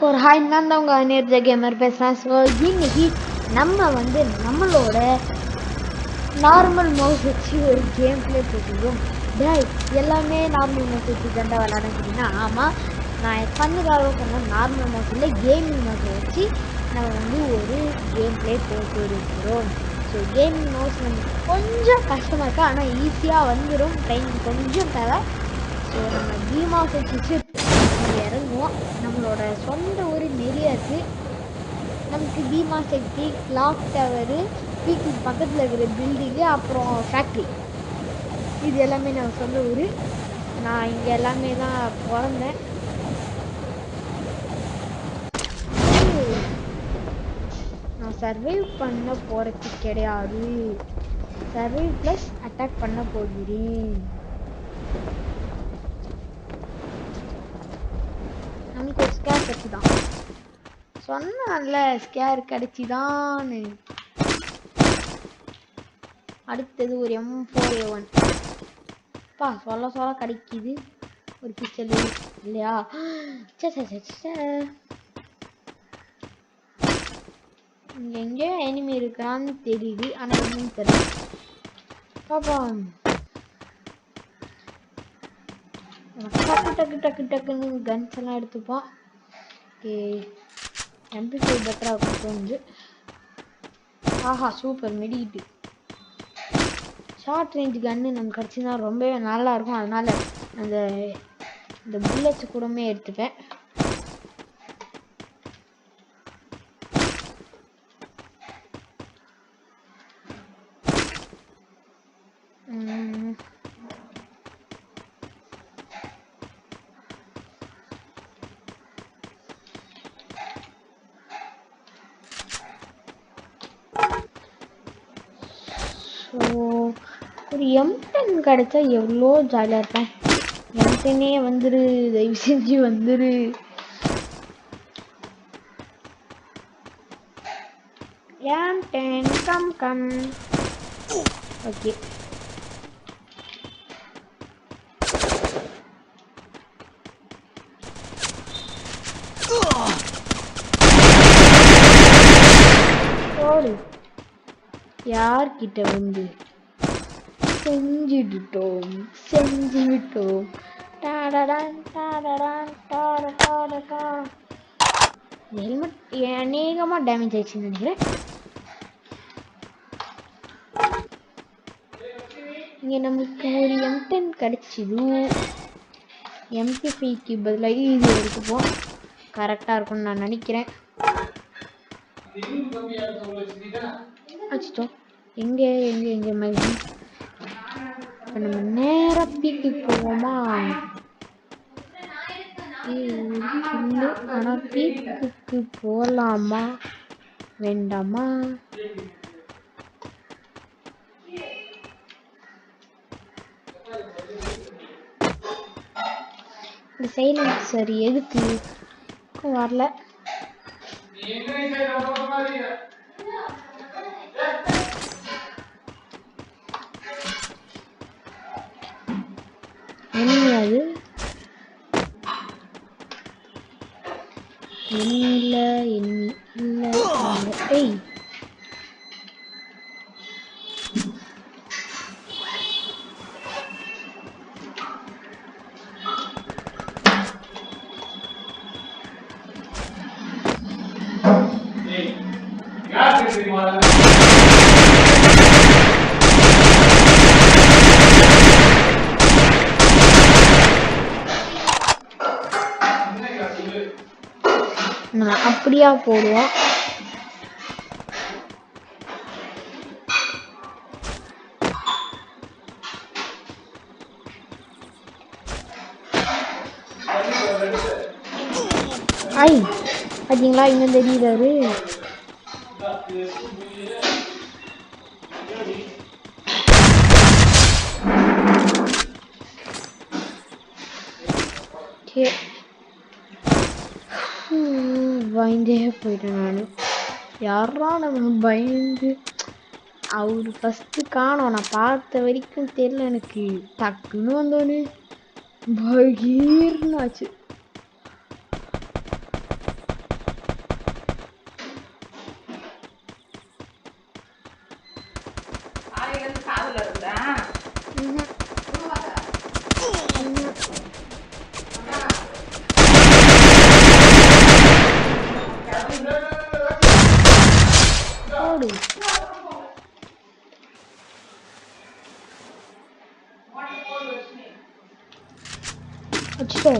எல்லாருக்கும் ஒரு ஹாய். நான் தான் உங்கள் நேர்ஜ கேமர் பேசுகிறேன். ஸோ இன்னைக்கு நம்ம வந்து நம்மளோட நார்மல் மவுஸ் வச்சு ஒரு கேம் பிளே போட்டுருக்கோம். எல்லாமே நார்மல் மவுஸ் வச்சு தாண்டா விளாடுறீங்கன்னா ஆமாம், நான் பண்ணுக்காக சொன்ன நார்மல் மவுஸ் இல்லை, கேமிங் மவுஸை வச்சு நம்ம வந்து ஒரு கேம் பிளே போட்டு இருக்கிறோம். ஸோ கேமிங் மவுஸ் நமக்கு கொஞ்சம் கஷ்டமாக இருக்குது, ஆனால் ஈஸியாக வந்துடும். ட்ரைனிங் கொஞ்சம் தேவை. ஸோ நம்ம பீமா வச்சு இறங்குவோம். நம்மளோட சொந்த ஊர் நிறைய இருக்குது. நமக்கு பீமா சக்தி, கிளாக் டவரு, வீட்டுக்கு பக்கத்தில் இருக்கிற பில்டிங்கு, அப்புறம் ஃபேக்ட்ரி, இது எல்லாமே நம்ம சொந்த ஊர். நான் இங்கே எல்லாமே தான் பிறந்தேன். நான் சர்வைவ் பண்ண போகிறது கிடையாது, சர்வைவ் ப்ளஸ் அட்டாக் பண்ண போகிறேன். நமக்கு ஒரு ஸ்கேர் கட்சி தான் சொன்னல, ஸ்கேர் கிடைச்சிதான். அடுத்தது ஒரு M4A1 பா, சொல்ல கிடைக்குது ஒரு பிஸ்டல் இல்லையா? இங்க எங்கேயோ எனிமி இருக்கிறான்னு தெரியுது, ஆனா என்னன்னு தெரியல. பாப்பா டக்கு டக்கு டக்கு டக்குன்னு கன்ஸ் எல்லாம் எடுத்துப்போம். ஓகே, MP5 பெட்டரா இருக்கும் தோணுது. ஆஹா, சூப்பர் மெடிக்கிட்டு. ஷார்ட் ரேஞ்ச் கன்னு நமக்கு கிடச்சின்னா ரொம்பவே நல்லா இருக்கும். அதனால இந்த புல்லட்ஸ் கூடமே எடுத்துப்பேன். ஸோ ஒரு M10 கிடைச்சா எவ்வளோ ஜாலியாக இருப்பேன். M10ஏ வந்துரு, தயவு செஞ்சு வந்துரு. M10 come. ஓகே, யார்கிட்ட வந்து செஞ்சு விட்டோம். ஹெல்மெட் அநேகமா டேமேஜ் ஆயிடுச்சுன்னு நினைக்கிறேன். இங்க நமக்கு ஒரு M10 கிடைச்சிது. MP5க்கு பதிலாக இது எடுத்துப்போம், கரெக்டா இருக்கும்னு நான் நினைக்கிறேன். அச்சோ, எங்க மாதிரி நம்ம நேரா பீக்கு போவோமா? ஆனா பீக்குக்கு போலாமா வேண்டாமா? இந்த சைலன்சர் எதுக்கு வரல? என்னது இல்ல. ஏய், நான் அப்படியா போடுவோம். ஐ, பார்த்தீங்களா, இன்னும் தெரியுறாரு. பயந்தே போயிட்டேன் நான். யாரா நம்ம பயந்து அவரு ஃபஸ்ட்டு காணோம். நான் பார்த்த வரைக்கும் தெரியல எனக்கு. டக்குன்னு வந்தோன்னு பகீர்னு ஆச்சு. வச்சுக்கோ.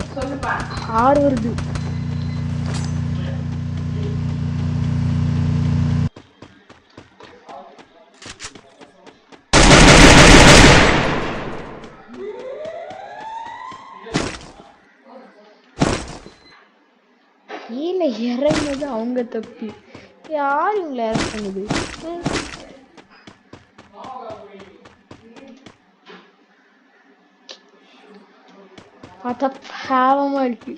கார் வருது. கீழே இறங்குனது அவங்க தப்பு. யார் இவங்களை இறக்குனது? பார்த்தா பாவமா இருக்கு.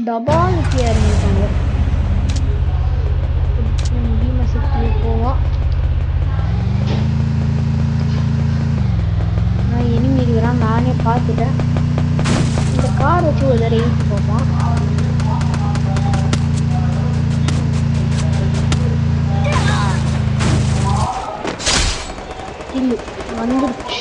டபால் இறங்கிட்டாங்க. பீம சுற்றி போவோம். நான் இனிமே இருக்கிறான் நானே பார்த்துட்டேன். இந்த கார் வச்சு ஒரு தடவை ஏற்றி போவான். இல்லை வந்துடுச்சு.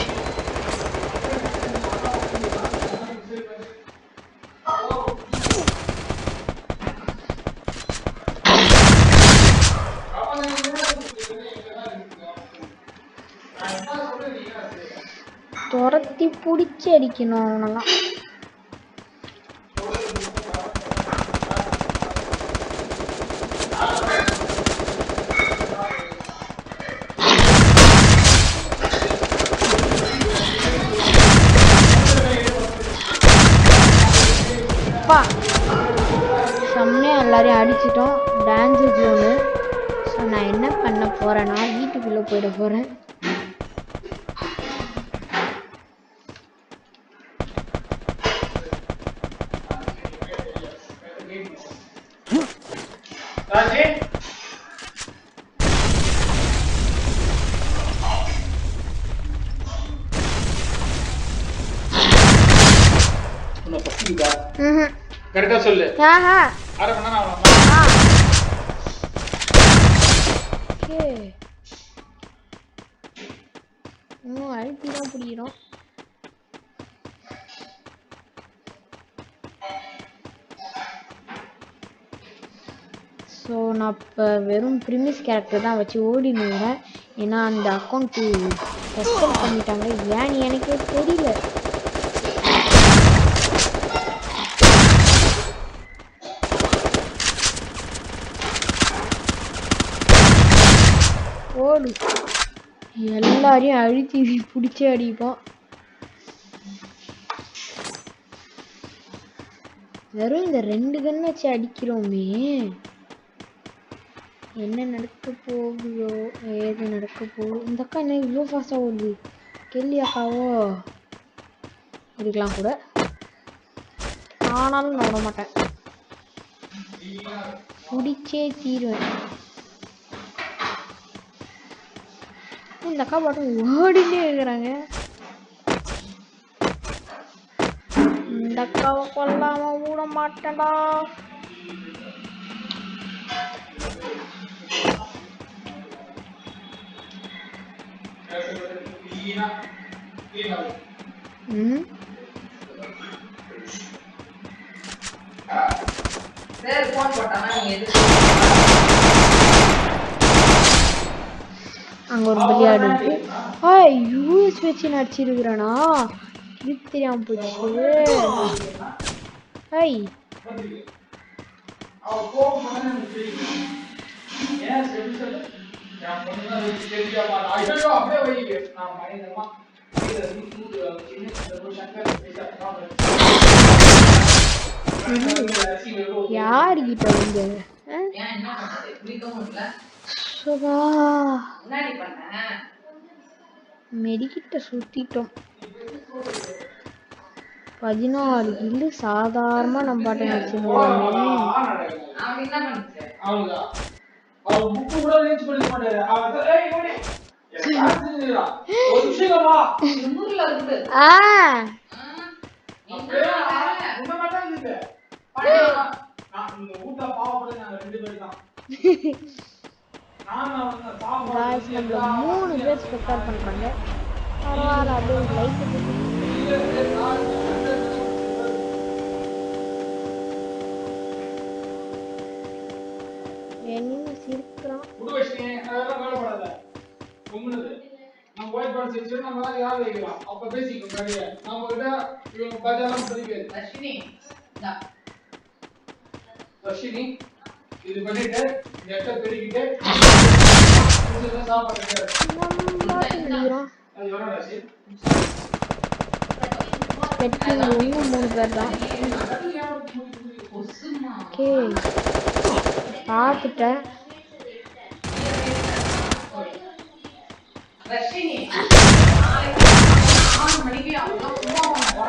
துரத்தி பிடிச்சி அடிக்கணும் அவனெல்லாம். செம்மையா எல்லாரையும் அடிச்சிட்டோம். Dance zone. ஸோ நான் என்ன பண்ண போறேன்னா வீட்டுக்குள்ள போயிட போறேன். கரெக்டா சொல்லு. அரை மணி நேரம் அழுத்தி தான் பிடிக்கிறோம். ஸோ நான் இப்போ வெறும் ப்ரிமிஸ் கேரக்டர் தான் வச்சு ஓடினுறேன். ஏன்னா அந்த அக்கௌண்ட்டு சஸ்பெண்ட் பண்ணிட்டாங்க. ஏன்னு எனக்கே தெரியல. ஓடு. எல்லாரையும் அழுத்தி பிடிச்சி அடிப்போம். வெறும் இந்த 2 கன் வச்சு அடிக்கிறோமே. என்ன நடக்க போகுதோ ஏது நடக்க போகுது. இந்த அக்கா என்ன இவ்வளோ ஃபாஸ்ட்டாக ஓடுது? கெல்லி அக்காவோ இருக்கலாம் கூட. ஆனாலும் நான் விட மாட்டேன். பிடிச்சே தீருவேன். இந்த அக்கா பாட்டு ஓடிட்டே இருக்கிறாங்க. இந்த அக்காவை கொல்லாம விட மாட்டேன்டா. அங்க ஒரு விளையாடு இருக்கு. யூஎஸ் வச்சு நடிச்சிருக்கிறானா? இது தெரியாம போச்சு. யாருகிட்ட வந்து மெடிக்கிட்ட சுத்திட்டோம். 14 கில்லு சாதாரணமா நம்ம பாட்டை நடிச்சுருவோமே. நம்மள 3 பேர் ஸ்பெக்டார் பண்றாங்க. பரவாயில்ல. அப்படியே லைக் என்ன சிரிக்கிறான். சிச்சுவேஷன் நம்ம யார் வைக்கலாம் அப்ப பேசிக்கோ கடையா நாம கிட்ட இவங்க பஜாரம் போயிடு ரஷினி ரஷினி இது பண்ணிட்டு நெட்ட பெருகிட்டு கொஞ்சம் சாப்பிடுங்க அது எவ்வளவு ராசி பெட்டிங் ஒன்று 3 பேர் தான் ஓகே பார்த்துட்டேன்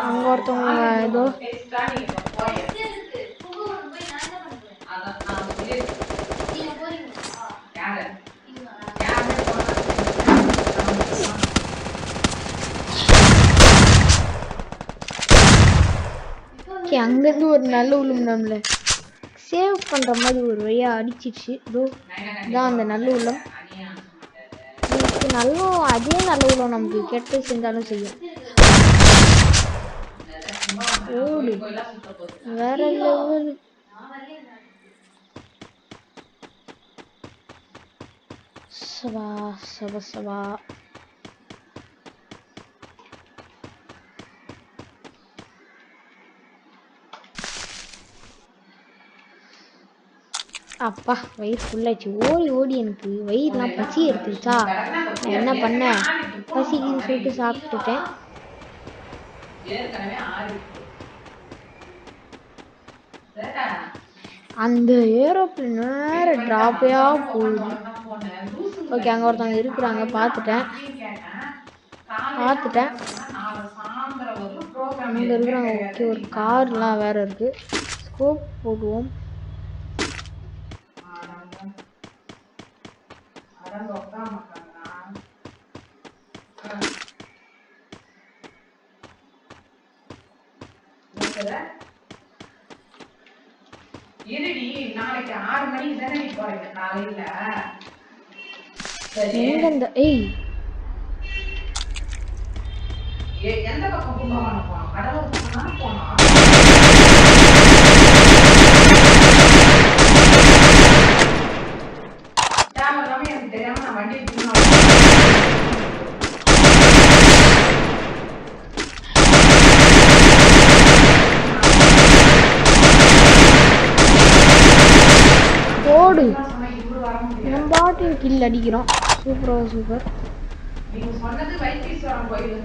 அங்க ஒருத்தவங்க ஏதோ அங்கிருந்து ஒரு நல்ல உள்ளம் நம்மள சேவ் பண்ற மாதிரி ஒரு வழியா அடிச்சிச்சு இதோ இதான் அந்த நல்ல உள்ளம் நல்ல அதே நல்ல உள்ளம் நமக்கு கெட்டு செஞ்சாலும் செய்யும் ஓடு வேற லெவல் சவா சவா சவா அப்பா வயிறு ஃபுல்லாச்சு ஓடி ஓடி எனக்கு வயிறுலாம் பசி எடுத்துச்சா நான் என்ன பண்ணேன் பசிக்குன்னு சொல்லிட்டு சாப்பிட்டுட்டேன் அந்த ஏரோப்ளேன் வேற டிராப்பையா போகுது ஓகே அங்கே ஒருத்தவங்க இருக்கிறாங்க பார்த்துட்டேன் அங்கே இருக்கிறாங்க ஓகே ஒரு கார்லாம் வேற இருக்கு ஸ்கோப் போடுவோம் இருடி நாளைக்கு 6 மணிக்கு தானே நீ போறீங்க காலையில எங்க இந்த எந்த பக்கம் கும்பகோணம் போனோம் கடலூர் பக்கம் போனோம் தேவையில்லாம எனக்கு தெரியாம நான் வண்டியை ஓடு நம்ம பாட்டில் கில் அடிக்கிறோம் சூப்பரா சூப்பர் நீங்க சொன்னது வைத்தீஸ்வரன் கோயில்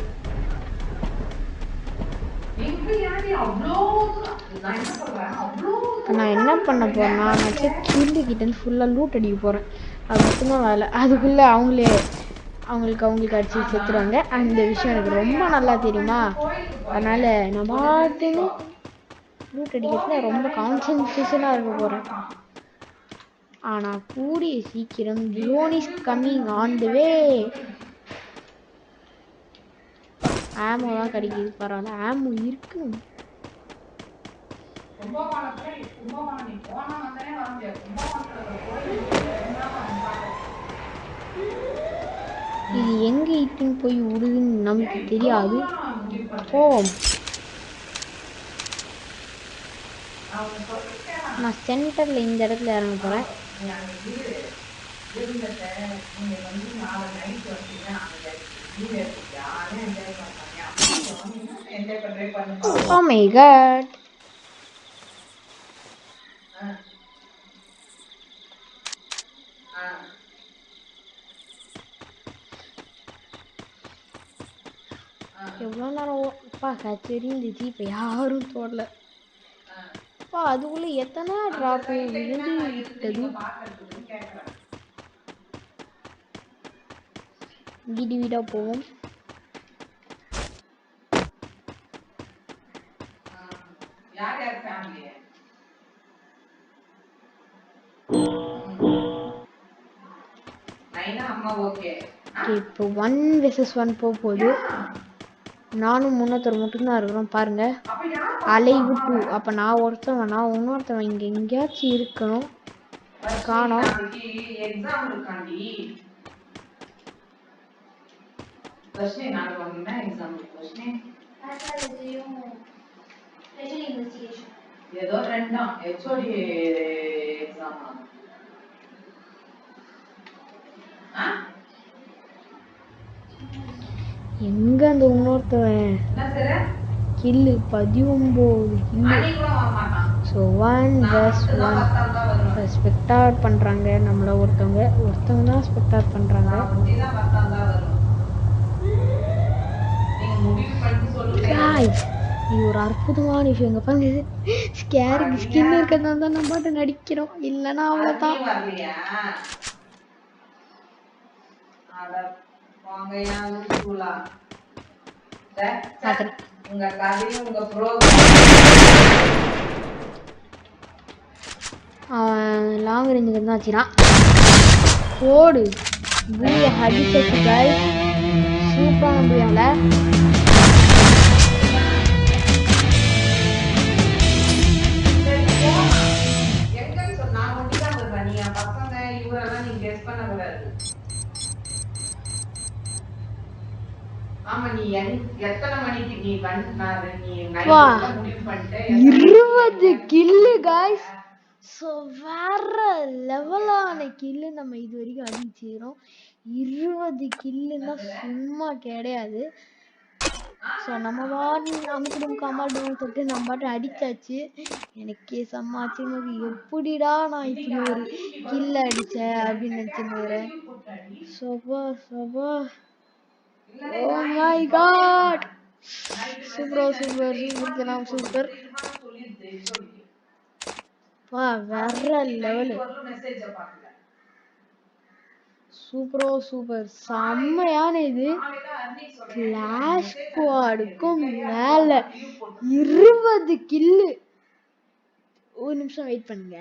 நான் என்ன பண்ண போறேன்னா நான் கில்லு கிட்ட ஃபுல்லாக லூட் அடிக்க போகிறேன் அது மட்டும்தான் வேலை அதுக்குள்ளே அவங்களுக்கு அடிச்சு செத்துருவாங்க அந்த விஷயம் எனக்கு ரொம்ப நல்லா தெரியுமா அதனால் நான் பாட்டுன்னு லூட் அடிக்கிறதுல ரொம்ப கான்சன்ட்ரேஷனாக இருக்க போகிறேன் ஆனால் கூடிய சீக்கிரம் drone is coming on the way ஆமோ தான் கிடைக்குது பரவாயில்ல ஆமோ இருக்கு இது எங்க இட்டுன்னு போய் விடுதுன்னு நமக்கு தெரியாது போவோம் நான் சென்டர்ல இந்த இடத்துல இறங்க போறேன் Oh my god. எவ்வளோ நேரம் அப்பா கச்சேரி இருந்துச்சு இப்போ யாரும் தொடல அப்பா அதுக்குள்ள எத்தனை ட்ராப் விழுந்து விட்டது வீடு வீடாக போவோம் இப்போ 1 vs 1 போகுது நானும் முன்னூத்தர் மட்டும்தான் இருக்கிறோம் பாருங்க அலைவு 2 அப்போ நான் ஒருத்தவன் நான் இன்னொருத்தவன் இங்கே எங்கேயாச்சும் இருக்கணும் காணோம் ஏதோ ரெண்டாம் ஹெச்ஓடி எக்ஸாம் எங்க அந்த இன்னொருத்தவன் என்ன சார் கில்லு 19 கில்லு. அன்னைக்கு கூட வர மாட்டான் ஸோ 1 நான் vs மட்டும்தான் 1 வந்தால் தான் வருவேன் ஸ்பெக்டார் பண்ணுறாங்க நம்மள ஒருத்தவங்க தான் ஸ்பெக்டார் பண்ணுறாங்க. நான் ஒண்டிதான் வந்தால் தான் வருவேன் நீங்க முடிவு பண்ணி சொல்லுங்க Guys, இது ஒரு அற்புதமான விஷயம். இங்க பாருங்க, ஸ்கேருக்கு ஸ்கின் இருக்கிறதுனால தான் நம்ம பாட்டு நடிக்கிறோம், இல்லைன்னா அவ்வளோதான். நீ வரலையா அட வாங்கயா லூசுலா பார்க்குறேன். உங்க கதையும் உங்க ப்ரோக்ராம் அவன் லாங் ரேஞ்சுக்கு தான் ஆச்சுனா போடு பூய அடிச்சு guys. சூப்பரான பூயால எங்கன்னு சொன்னா ஒண்டிதான் வருவேன் நீ பசங்க இவரெல்லாம் நீ கெஸ் பண்ண கூடாது ஆமா நீ எத்தனை மணிக்கு நீ நீ நைட்ல முடிவு பண்ணிட்ட 20 கில்லு guys. ஸோ வேற லெவலான கில்லு நம்ம இது வரைக்கும் அடிச்சிக்கிறோம். 20 கில்லுன்னா சும்மா கிடையாது. ஸோ நம்ம பாட்டு நமக்கு கமால் தொட்டு நம்ம பாட்டு அடிச்சாச்சு. எனக்கே செம்ம ஆச்சரியமா எப்படிடா நான் இப்படி ஒரு கில்ல அடிச்சேன் அப்படின்னு நினச்சிருந்தேன். சோபா சோபா oh my god super super super super வா வேற லெவலு சூப்பரோ சூப்பர் செம்மையான இது. கிளாஷ் ஸ்குவாடுக்கும் மேல 20 கில்லு. ஒரு நிமிஷம் வெயிட் பண்ணுங்க.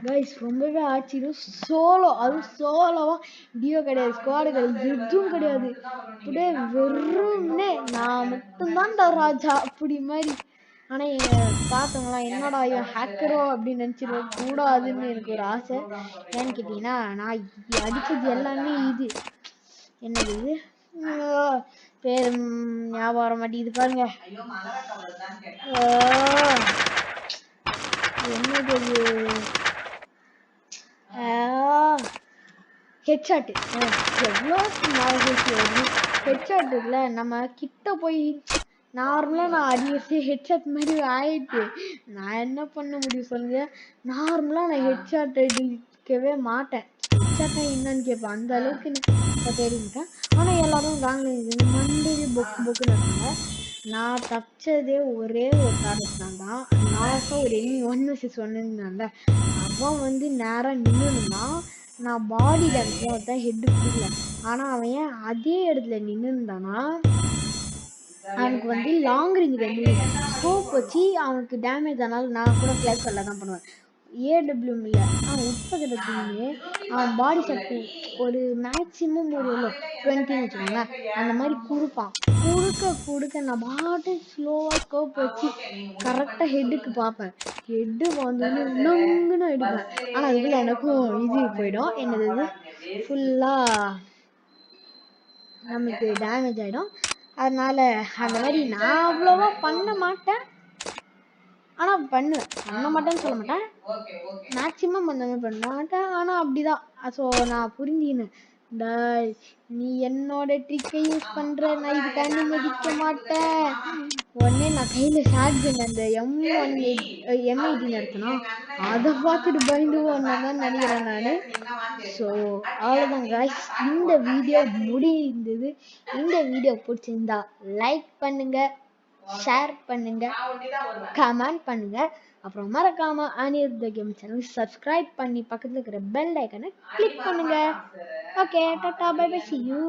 கைஸ் ரொம்பவே ஆச்சரியம். சோலோ, அதுவும் சோலோவா டியோ கிடையாது, ஸ்குவாடு கிடையாது, எதுவும் கிடையாது. அப்படியே வெறும்னே நான் மட்டும்தான்டா ராஜா அப்படி மாதிரி. ஆனால் பார்த்தவங்களாம் என்னடா இவன் ஹேக்கரோ அப்படின்னு நினச்சிட கூடாதுன்னு எனக்கு ஒரு ஆசை. ஏன்னு கேட்டிங்கன்னா நான் அடித்தது எல்லாமே இது என்னது இது பேர் ஞாபகம் வர மாட்டேங்குது பாருங்க. என்னது ஹெட்ஷாட். எவ்வளோ ஹெட்ஷாட் இருக்குல்ல, நம்ம கிட்ட போய் நார்மலாக நான் அடிச்சு ஹெட்ஷாட் மாதிரி ஆயிட்டு நான் என்ன பண்ண முடியும் சொல்லுங்க. நார்மலாக நான் ஹெட்ஷாட் அடிக்கவே மாட்டேன். ஹெட்ஷாட்னா என்னன்னு கேட்பேன், அந்த அளவுக்கு நான் தெரிஞ்சுட்டேன். ஆனால் எல்லாரும் வாங்கினது மண்டே பொக்கு பொக்குன்னு இருக்காங்க. நான் தப்பிச்சதே ஒரே ஒரு காரணத்தினால தான். லாஸ்ட்டாக ஒரு எண்ணி 1 vs 1 அவன் வந்து நேராக நின்றுருந்தான். நான் பாடி டேமேஜ் ஒருத்தன் ஹெட்டு கொடுக்கல. ஆனால் அவன் ஏன் அதே இடத்துல நின்று இருந்தானா அவனுக்கு வந்து லாங் ரேஞ்ச் ஸ்கோப் வச்சு அவனுக்கு டேமேஜ் ஆனாலும் நான் கூட கிளாஸ் வரல தான் பண்ணுவேன். ஏடபிள்யூம் இல்லை, அவன் உட்பகிறதுமே அவன் பாடி சக்தி ஒரு மேக்சிமம் ஒரு 20 வச்சுக்கோங்களேன், அந்த மாதிரி கொடுப்பான். கொடுக்க நான் பாட்டு ஸ்லோவாக ஸ்கோப் வச்சு கரெக்டாக ஹெட்டுக்கு பார்ப்பேன். ஹெட்டு வந்தோடனே நங்குன்னு எடுப்பேன். ஆனால் அதுக்குள்ள எனக்கும் இது போயிடும், என்னது இது ஃபுல்லாக நமக்கு டேமேஜ் ஆகிடும். அதனால அந்த மாதிரி நான் அவ்வளோவா பண்ண மாட்டேன். ஆனால் பண்ணுவேன், பண்ண மாட்டேன்னு சொல்ல மாட்டேன், மேக்சிமம் அந்த மாதிரி பண்ண மாட்டேன். ஆனால் அப்படிதான். ஸோ நான் புரிஞ்சுக்கினேன், டாய் நீ என்னோட ட்ரிக்கை யூஸ் பண்ணுற, நான் இதுக்கு அனுமதிக்க மாட்டேன். உடனே நான் கையில் ஷாட்கன் அந்த M18 எடுத்தனா அதை பார்த்துட்டு பயந்து ஒன்றுதான் நினைக்கிறேன் நான். ஸோ அவ்வளோதான் guys, இந்த வீடியோ முடிந்தது. இந்த வீடியோ பிடிச்சிருந்தா லைக் பண்ணுங்க, ஷேர் பண்ணுங்க, கமெண்ட் பண்ணுங்க. அப்புறம் மறக்காம அனிருத்த கேம் சேனல் சப்ஸ்கிரைப் பண்ணி பக்கத்துல இருக்கிற பெல் ஐக்கனை கிளிக் பண்ணுங்க. ஓகே, டாடா பை பை, see you.